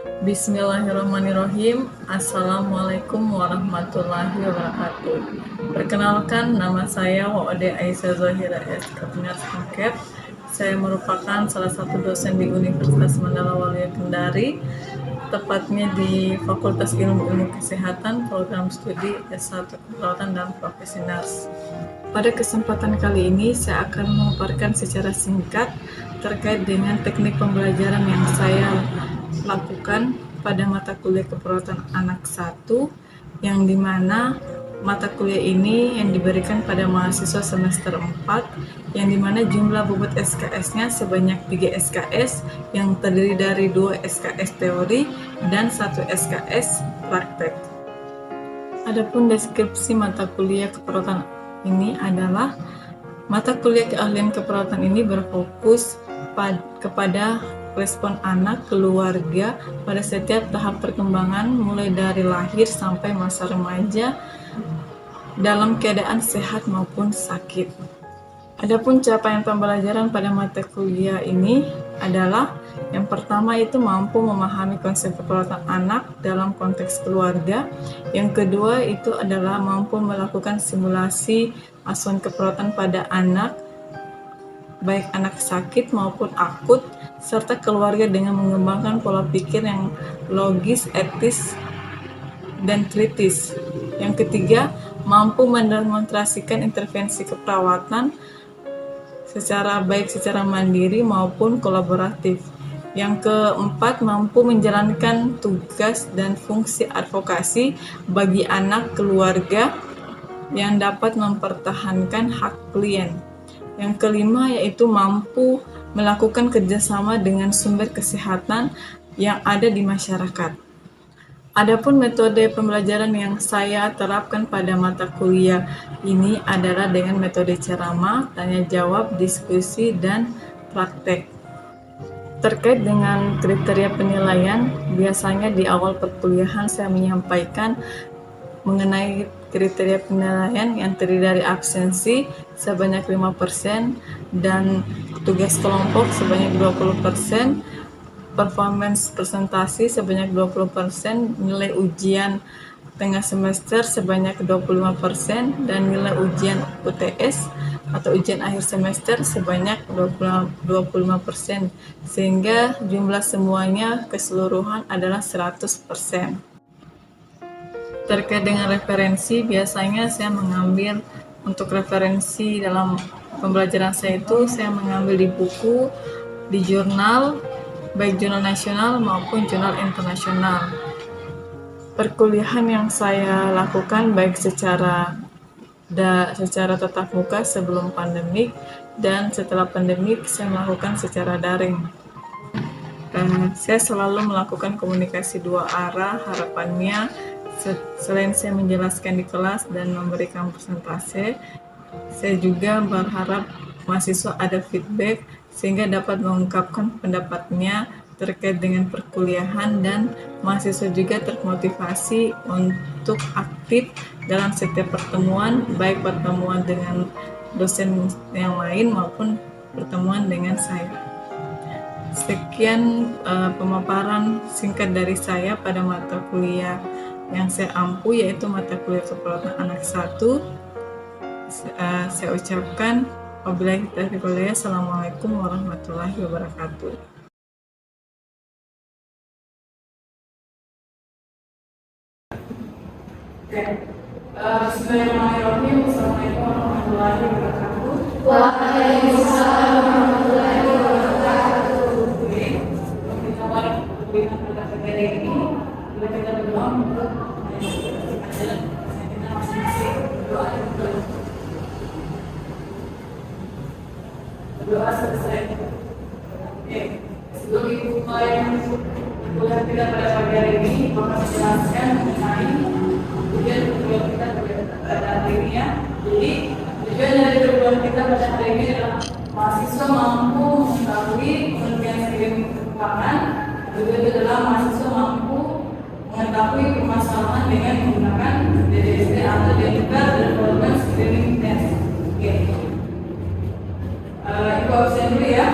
Bismillahirrahmanirrahim. Assalamualaikum warahmatullahi wabarakatuh. Perkenalkan, nama saya Wa'ode Aisyah Zahira S. Kabinet Angket. Saya merupakan salah satu dosen di Universitas Mandala Waluyo Kendari, tepatnya di Fakultas Ilmu Kesehatan, program studi S1 Keperawatan dan Profesi Nurse. Pada kesempatan kali ini, saya akan memaparkan secara singkat terkait dengan teknik pembelajaran yang saya lakukan pada mata kuliah keperawatan anak 1, yang dimana mata kuliah ini yang diberikan pada mahasiswa semester 4, yang dimana jumlah bobot SKS-nya sebanyak 3 SKS yang terdiri dari 2 SKS teori dan 1 SKS praktek. Adapun deskripsi mata kuliah keperawatan ini adalah mata kuliah keahlian keperawatan ini berfokus kepada respon anak, keluarga pada setiap tahap perkembangan mulai dari lahir sampai masa remaja dalam keadaan sehat maupun sakit. Adapun capaian pembelajaran pada mata kuliah ini adalah yang pertama itu mampu memahami konsep keperawatan anak dalam konteks keluarga. Yang kedua itu adalah mampu melakukan simulasi asuhan keperawatan pada anak, baik anak sakit maupun akut, serta keluarga dengan mengembangkan pola pikir yang logis, etis, dan kritis. Yang ketiga, mampu mendemonstrasikan intervensi keperawatan secara mandiri maupun kolaboratif. Yang keempat, mampu menjalankan tugas dan fungsi advokasi bagi anak keluarga yang dapat mempertahankan hak klien. Yang kelima yaitu mampu melakukan kerjasama dengan sumber kesehatan yang ada di masyarakat. Adapun metode pembelajaran yang saya terapkan pada mata kuliah ini adalah dengan metode ceramah, tanya jawab, diskusi, dan praktek. Terkait dengan kriteria penilaian, biasanya di awal perkuliahan saya menyampaikan mengenai kriteria penilaian yang terdiri dari absensi sebanyak 5% dan tugas kelompok sebanyak 20%, performance presentasi sebanyak 20%, nilai ujian tengah semester sebanyak 25%, dan nilai ujian UTS atau ujian akhir semester sebanyak 25%, sehingga jumlah semuanya keseluruhan adalah 100%. Terkait dengan referensi, biasanya saya mengambil untuk referensi dalam pembelajaran saya itu, saya mengambil di buku, di jurnal, baik jurnal nasional maupun jurnal internasional. Perkuliahan yang saya lakukan baik secara tatap muka sebelum pandemik dan setelah pandemik saya melakukan secara daring. Saya selalu melakukan komunikasi dua arah. Harapannya selain saya menjelaskan di kelas dan memberikan presentase, saya juga berharap mahasiswa ada feedback sehingga dapat mengungkapkan pendapatnya terkait dengan perkuliahan, dan mahasiswa juga termotivasi untuk aktif dalam setiap pertemuan, baik pertemuan dengan dosen yang lain maupun pertemuan dengan saya. Sekian pemaparan singkat dari saya pada mata kuliah yang saya ampu, yaitu mata kuliah keperawatan anak 1. Saya ucapkan wabillahi taufiq wal hidayah. Assalamualaikum warahmatullahi wabarakatuh. Bismillahirrahmanirrahim. Assalamualaikum warahmatullahi wabarakatuh. Waalaikumsalam warahmatullahi wabarakatuh. Kita mulai perkuliahan pada hari ini. Kita berdoa untuk kita masing-masing berdoa untuk berdoa selesai. Oke, sebelum ibu mulai kuliah kita pada pagi hari ini, maka menjelaskan mengenai tujuan perguruan kita pada hari ini ya. Jadi tujuan dari perguruan kita pada hari ini adalah mahasiswa mampu mengetahui pengertian screening kekebalan. Juga itu adalah mahasiswa mampu mengetahui permasalahan dengan menggunakan DDST atau Digital Development Screening Test. Oke. Ibu absen dulu ya.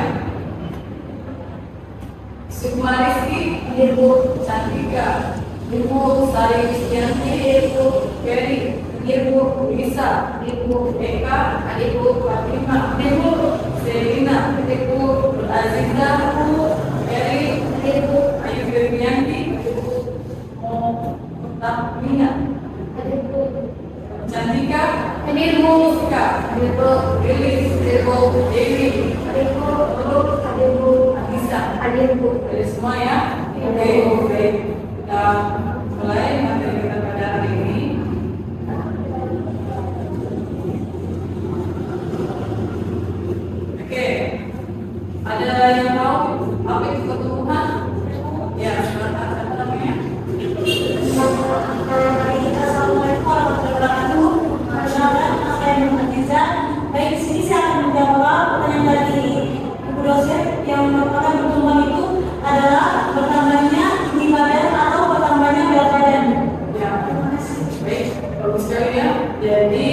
Sukma Rizky Ibu Cantika, Ibu Sari Kristianti, Ibu Ferry, Ibu Lisa, Ibu Eka, Ibu Fatima, Ibu Selina, Ibu Aziza, Ferry, Ibu Ayu Firmianti, Mutahmina, Ibu Cantika, Ibu Ika, Ibu Lilis, Ibu Dewi, Ibu Nurul, Ibu Anissa. Ibu Dari semua ya. Oke, baik. Kita mulai materi kita pada hari ini. Oke. Ada yang tahu apa itu pertumbuhan? Ya, silakan. Apa namanya? Assalamualaikum warahmatullahi wabarakatuh. Perkenalkan, nama saya Nur Hadiza. Baik, di sini saya akan menjawab pertanyaan dari Ibu dosen yang merupakan pertumbuhan itu adalah bertambahnya tinggi badan atau bertambahnya berat badan. Ya. Baik, bagus sekali ya. Jadi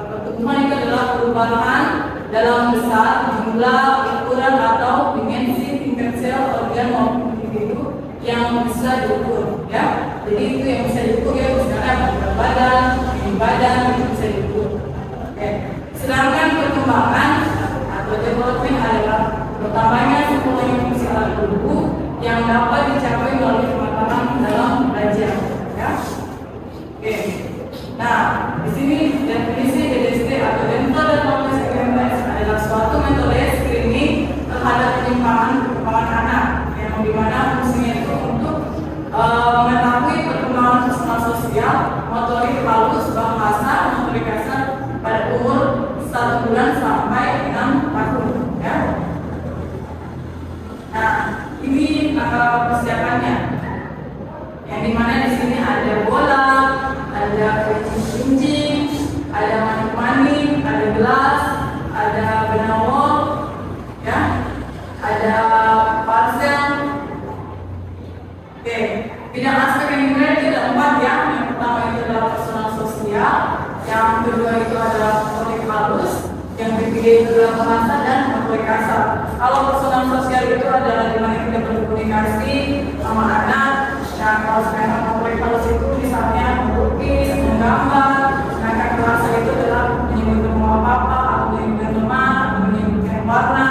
pertumbuhan itu adalah perubahan dalam besar, jumlah, ukuran atau dimensi tingkat sel, organ maupun individu yang bisa diukur, ya. Jadi itu yang bisa diukur ya, misalnya berat badan, tinggi badan itu bisa diukur. Oke. Sedangkan perkembangan atau development adalah bertambahnya semuanya fungsi alat tubuh yang dapat dicapai melalui pematangan dalam belajar, ya. Oke. Nah, di sini definisi DDST atau Dental dan Wellness Screening Test adalah suatu metode screening terhadap perkembangan anak yang dimana fungsinya itu untuk mengetahui perkembangan personal sosial, motorik halus, bahasa, motorik kasar pada umur 1 bulan sampai 6 tahun, ya. Nah, ini persiapannya. Yang dimana di sini ada bola, ada kelinci-kelinci, ada manik-manik, ada gelas, ada benang wol, ya, ada parcel. Oke, bidang aspek yang dimulai itu ada 4 ya. Yang pertama itu adalah personal sosial, yang kedua itu adalah motorik halus, yang ketiga itu adalah bahasa dan motorik kasar. Kalau personal sosial itu adalah dimana kita berkomunikasi sama anak. Nah, kalau sekarang motorik halus itu misalnya melukis, menggambar. Sedangkan bahasa itu adalah menyebutkan nama papa, atau menyebutkan teman, atau menyebutkan warna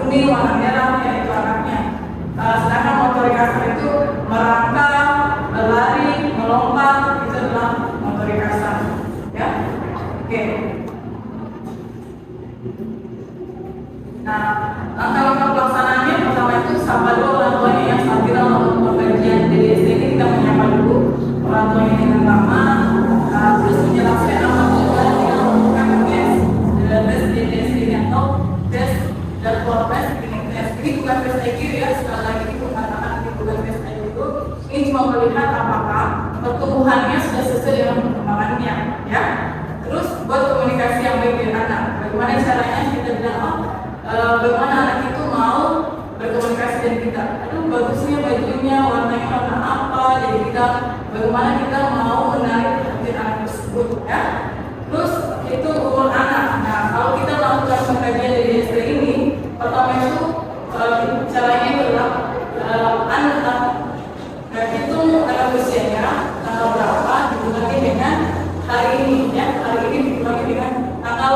kuning, warna merah, ya itu anaknya. Sedangkan motorik kasar itu merangkak, berlari, melompat, itu adalah motorik kasar, ya. Oke. Nah, langkah-langkah pelaksanaannya pertama itu sapa dulu orang tuanya yang saat kita melakukan pengkajian DDST ini kita menyapa dulu orang tuanya dengan ramah, terus menjelaskan apa tujuan kita melakukan tes DDST atau tes Dartmouth Screening Test. Ini bukan tes IQ ya, sekali lagi itu mengatakan ini bukan tes IQ. Ini cuma melihat apakah pertumbuhannya sudah sesuai dengan perkembangannya, ya. Terus buat komunikasi yang baik dengan anak. Bagaimana caranya kita bilang bagaimana anak itu mau berkomunikasi dengan kita. Aduh, bagusnya bajunya, warnanya warna apa. Jadi kita bagaimana kita mau menarik perhatian anak tersebut, ya. Terus itu umur anak. Nah, kalau kita melakukan pengkajian DDST ini, pertama itu caranya adalah anak hitung anak usianya tanggal berapa dikurangi dengan hari ini, ya. Hari ini dikurangi dengan tanggal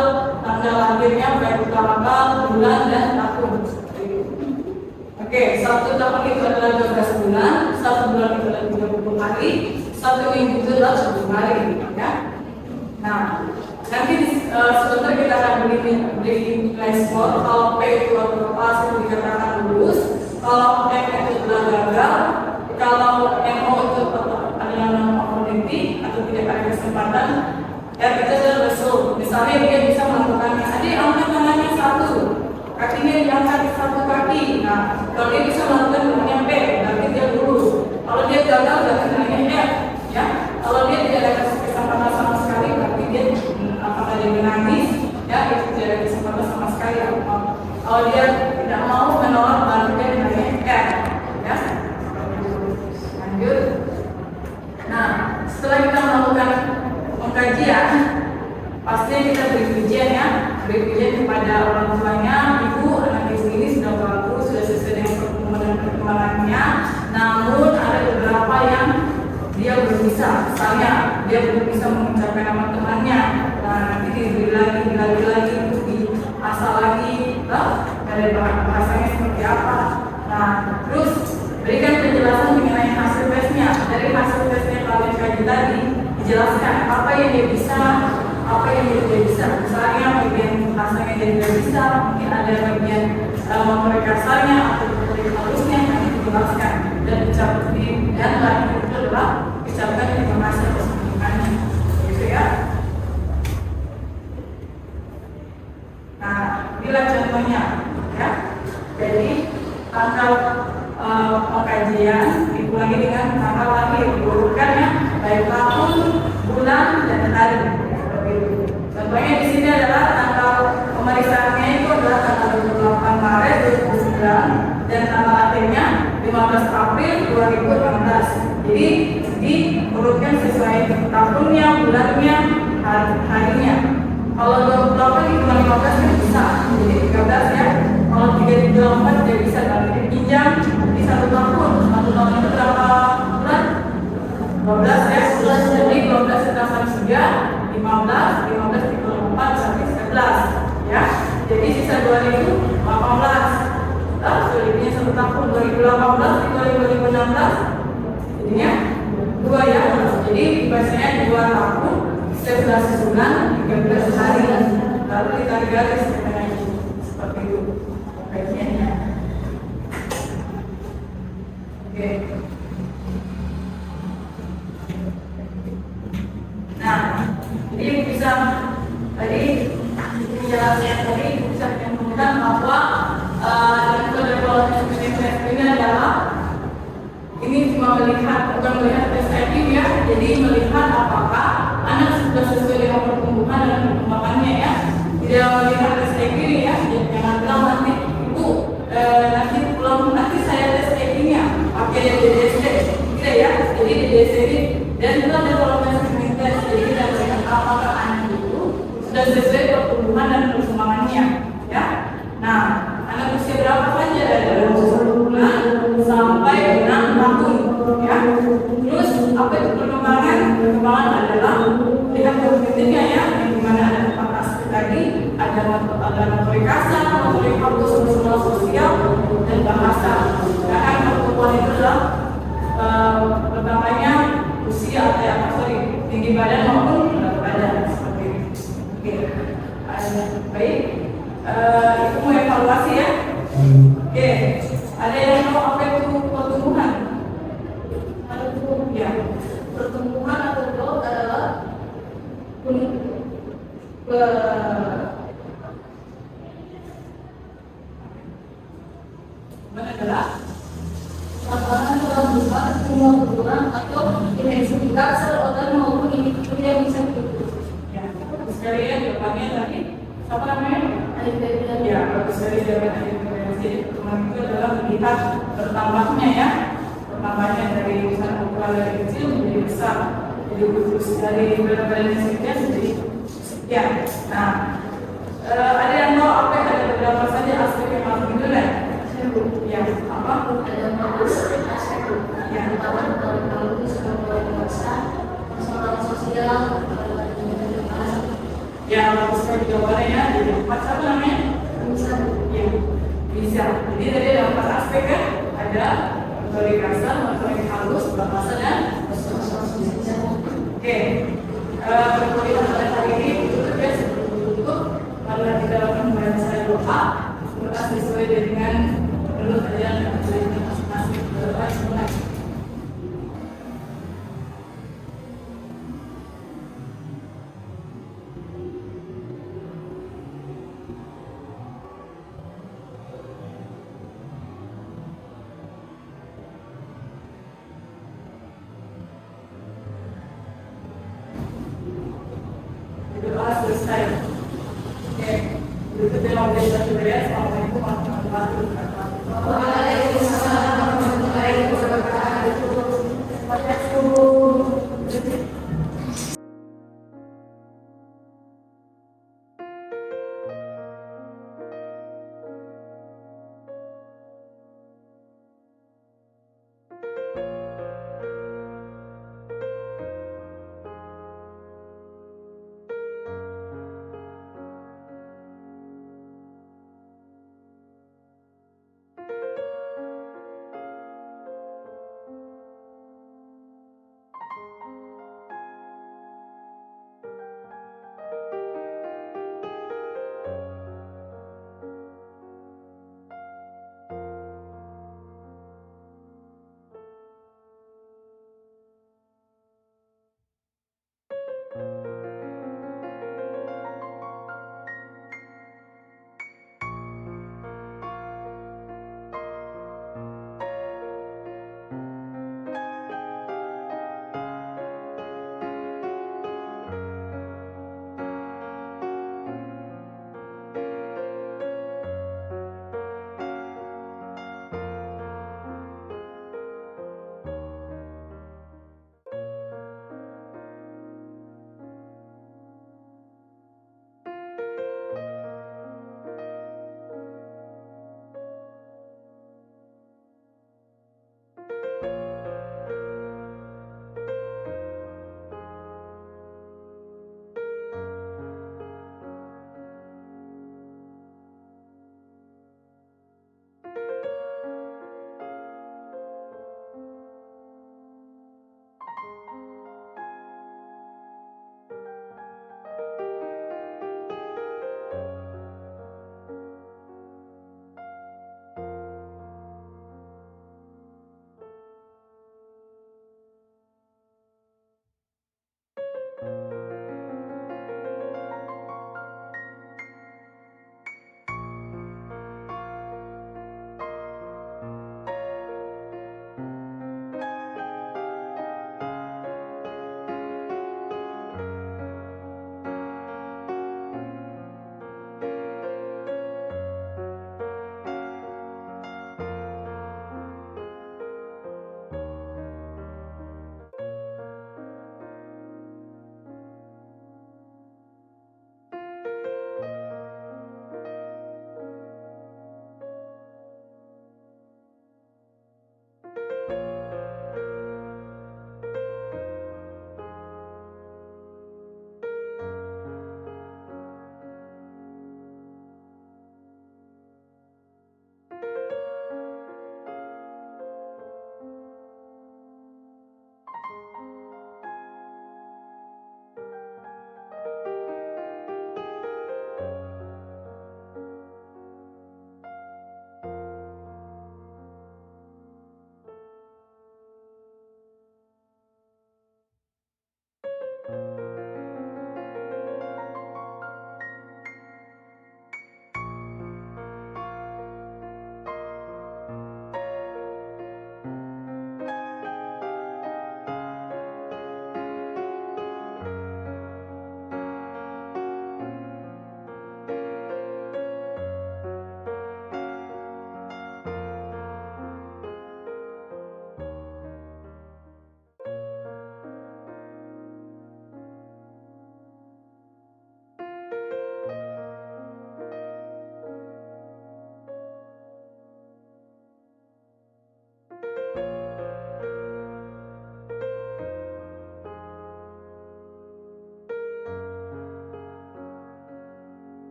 lahirnya, baik tanggal, bulan dan tahun. Oke, 1 tahun itu adalah 12 bulan, 1 bulan itu adalah 30 hari, 1 minggu itu adalah 10 hari, ya. Nah, nanti sebentar kita akan beri nilai skor. Kalau P itu atau pas itu dikatakan lulus, kalau M itu adalah gagal, kalau MO itu adalah non-opportunity atau tidak ada kesempatan, ya itu adalah result. Misalnya dia bisa melakukannya, adik angkat tangannya 1, kakinya diangkat 1 kaki. Nah, kalau dia bisa melakukan namanya P, berarti dia lulus. Kalau dia gagal, berarti namanya F, ya. Kalau dia tidak ada kesempatan sama sekali, berarti dia apakah dia menangis, ya itu tidak ada kesempatan sama sekali. Kalau dia tidak mau menolak, berarti dia namanya F, ya. Lanjut. Nah, setelah kita melakukan pengkajian, pastinya kita beri pujian, ya, beri pujian kepada orang tuanya, ibu, anak ini sudah bagus, sudah sesuai dengan perkembangan perkembangannya, namun ada beberapa yang dia belum bisa. Misalnya dia belum bisa mengucapkan nama temannya. Nah, nanti diberi lagi, diasah lagi, dari bahasanya seperti apa. Nah, terus berikan penjelasan mengenai hasil tesnya. Dari hasil tesnya kalian kaji tadi, dijelaskan apa yang dia bisa, apa yang dia tidak bisa. Misalnya bagian bahasanya dia tidak bisa, mungkin ada bagian motorik kasarnya atau motorik halusnya yang dijelaskan dan dicatat dan lagi itu adalah ucapkan informasi atau sebutkannya, gitu ya. Nah, inilah contohnya, ya. Jadi tanggal pengkajian diulangi dengan tanggal lahir, diurutkan ya, baik tahun, bulan, dan hari. Contohnya di sini adalah tanggal pemeriksaannya itu adalah tanggal 28 Maret 2009 dan tanggal akhirnya 15 April 2016. Jadi diurutkan sesuai tahunnya, bulannya, harinya. Kalau 28 di bulan 15 tidak bisa, jadi 13 ya. Kalau 3 di bulan 4 tidak bisa, tapi pinjam di 1 tahun. 1 tahun itu berapa bulan? 12 ya. Jadi 12 ditambah 3, 15 di bulan 4 berarti 11 ya. Jadi sisa 2018. Selebihnya 1 tahun 2018 di 2016 jadinya 2 ya. Jadi bahasanya 2 tahun 11 bulan 13 hari lalu ditarik garis seperti itu bagiannya. Oke. Nah, jadi bisa tadi penjelasan tadi bisa menunjukkan bahwa dengan kode ini adalah ini cuma melihat, bukan melihat perspektif ya, jadi melihat apakah anak sudah sesuai dengan pertumbuhan dan perkembangannya ya, tidak melihat perspektif ya. Jangan bilang nanti ibu nanti pulang nanti saya tes IQ-nya pakai DDSD, tidak ya. Jadi DDSD ini dan itu ada development test, jadi kita melihat apakah anak itu sudah sesuai pertumbuhan dan perkembangannya ya. Nah, anak usia berapa saja dari 1 bulan sampai 6 tahun ya. Terus apa itu perkembangan? Perkembangan adalah lihat kognitifnya ya, yang dimana ada 4 aspek tadi, ada motorik kasar, motorik halus, emosional, sosial, dan bahasa. Sedangkan pertumbuhan itu adalah pertamanya usia atau tinggi badan maupun berat badan seperti itu. Oke, baik. Itu mau evaluasi ya. Oke, ada yang tahu apa itu pertumbuhan? Ya, pertumbuhan atau growth adalah adalah perkembangan dalam besar semua berkurang atau intensitas sel organ maupun individu yang bisa hidup. Ya, sekalian jawabannya tadi apa namanya? Ya, bagus sekali jawaban alimentasi. Jadi perkembangan itu adalah melihat bertambahnya ya, bertambahnya dari misalnya ukuran dari kecil menjadi besar, jadi terus dari berat badan sekian menjadi sekian. Nah, ada yang tahu apa yang ada beberapa saja aspek yang harus dinilai? Ya, apa? Ada bagus aspek yang pertama kalau itu sebagai bahasa, masalah sosial. Ya, bagus sekali jawabannya ya. Jadi 4 apa namanya? Bisa. Ya, bisa. Jadi tadi ada 4 aspek kan? Ada motorik kasar, motorik halus, bahasa dan sosial. Oke. Perkuliahan pada hari ini tutup ya, sebelum tutup marilah kita lakukan pembahasan doa sesuai dengan menurut ajaran